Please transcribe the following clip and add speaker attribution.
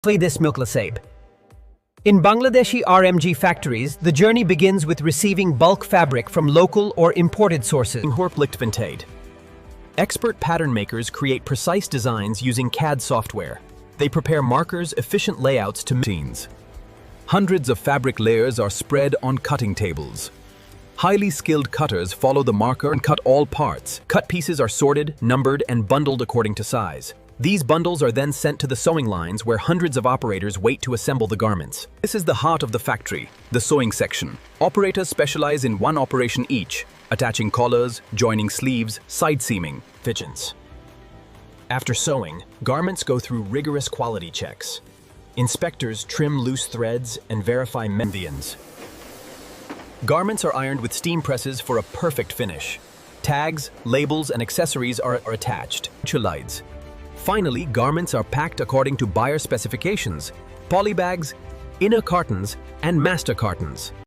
Speaker 1: this milklasabe. In Bangladeshi RMG factories, the journey begins with receiving bulk fabric from local or imported sources.
Speaker 2: Expert pattern makers create precise designs using CAD software. They prepare markers, efficient layouts to machines. Hundreds of fabric layers are spread on cutting tables. Highly skilled cutters follow the marker and cut all parts. Cut pieces are sorted, numbered, and bundled according to size. These bundles are then sent to the sewing lines where hundreds of operators wait to assemble the garments. This is the heart of the factory, the sewing section. Operators specialize in one operation each, attaching collars, joining sleeves, side seaming, fitchins. After sewing, garments go through rigorous quality checks. Inspectors trim loose threads and verify mentions. Garments are ironed with steam presses for a perfect finish. Tags, labels, and accessories are attached. Finally, garments are packed according to buyer specifications, polybags, inner cartons, and master cartons.